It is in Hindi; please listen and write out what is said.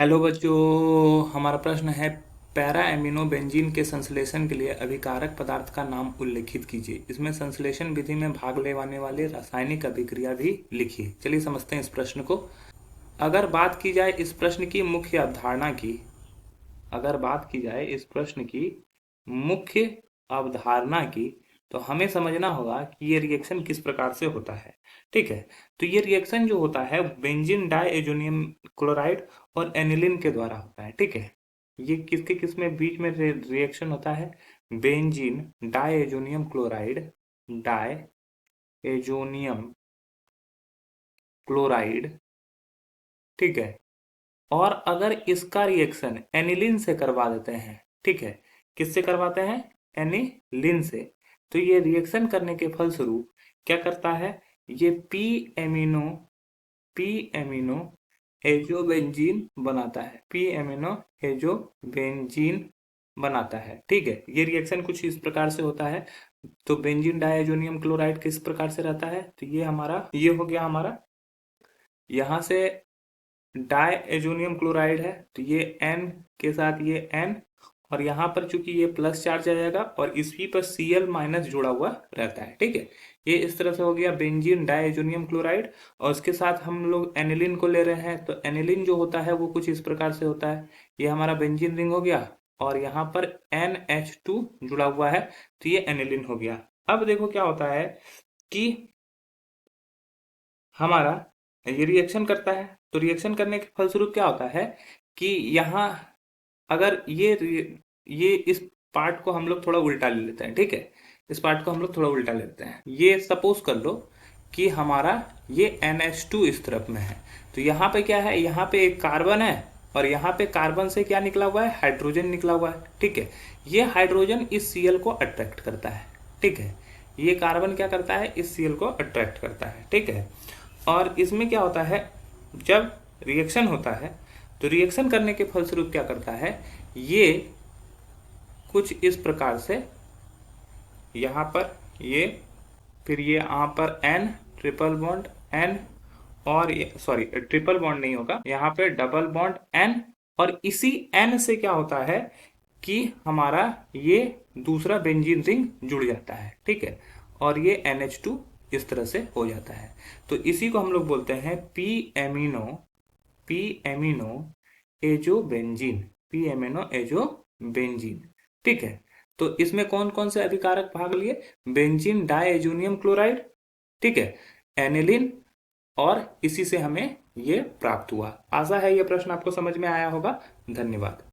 हेलो बच्चों, हमारा प्रश्न है पैरा एमिनो बेंजीन के संश्लेषण के लिए अभिकारक पदार्थ का नाम उल्लेखित कीजिए। इसमें संश्लेषण विधि में भाग लेने वाले रासायनिक अभिक्रिया भी लिखिए। चलिए समझते हैं इस प्रश्न को। अगर बात की जाए इस प्रश्न की मुख्य अवधारणा की अगर बात की जाए इस प्रश्न की मुख्य अवधारणा की तो हमें समझना होगा कि ये रिएक्शन किस प्रकार से होता है। ठीक है, तो ये रिएक्शन जो होता है बेंजीन डाइएजोनियम क्लोराइड और एनिलीन के द्वारा होता है। ठीक है, ये किसके किस में बीच में रिएक्शन होता है? Benzene diazonium chloride, diazonium chloride. ठीक है, और अगर इसका रिएक्शन एनिलीन से करवा देते हैं, ठीक है, किससे करवाते हैं? एनिलीन से। तो ये रिएक्शन करने के फलस्वरूप क्या करता है? ये पी एमिनो एजोबेंजीन बनाता है। पी एमिनो एजोबेंजीन बनाता है। ठीक है, ये रिएक्शन कुछ इस प्रकार से होता है। तो बेंजीन डाइएजोनियम क्लोराइड किस प्रकार से रहता है? तो ये हो गया हमारा, यहां से डाइएजोनियम क्लोराइड है तो ये N के साथ ये N, और यहाँ पर चूंकि ये प्लस चार्ज आएगा और इसी पर Cl माइनस जुड़ा हुआ रहता है। ठीक है, ये इस तरह से हो गया बेंजीन डाइएजोनियम क्लोराइड। और उसके साथ हम लोग एनिलीन को ले रहे हैं, तो एनिलीन जो होता है वो कुछ इस प्रकार से होता है। ये हमारा बेंजीन रिंग हो गया और यहाँ पर NH2 जुड़ा हुआ है, तो ये एनिलीन हो गया। अब देखो क्या होता है कि हमारा ये रिएक्शन करता है, तो रिएक्शन करने के फलस्वरूप क्या होता है कि यहाँ अगर ये इस पार्ट को हम लोग थोड़ा उल्टा ले लेते हैं। ठीक है, इस पार्ट को हम लोग थोड़ा उल्टा ले लेते हैं। ये सपोज कर लो कि हमारा ये NH2 इस तरफ में है, तो यहाँ पे क्या है? यहाँ पे एक कार्बन है और यहाँ पे कार्बन से क्या निकला हुआ है? हाइड्रोजन निकला हुआ है। ठीक है, ये हाइड्रोजन इस Cl को अट्रैक्ट करता है। ठीक है, ये कार्बन क्या करता है? इस Cl को अट्रैक्ट करता है। ठीक है, और इसमें क्या होता है, जब रिएक्शन होता है तो रिएक्शन करने के फलस्वरूप क्या करता है, ये कुछ इस प्रकार से यहाँ पर ये, फिर ये यहाँ पर N ट्रिपल बॉन्ड N, और ये सॉरी ट्रिपल बॉन्ड नहीं होगा, यहाँ पे डबल बॉन्ड N, और इसी N से क्या होता है कि हमारा ये दूसरा बेंजीन रिंग जुड़ जाता है। ठीक है, और ये NH2 इस तरह से हो जाता है। तो इसी को हम लोग बोलते हैं P amino azobenzene, P amino azobenzene. ठीक है, तो इसमें कौन कौन से अभिकारक भाग लिए? बेंजीन डाइएजोनियम क्लोराइड, ठीक है, एनिलीन, और इसी से हमें ये प्राप्त हुआ। आशा है ये प्रश्न आपको समझ में आया होगा। धन्यवाद।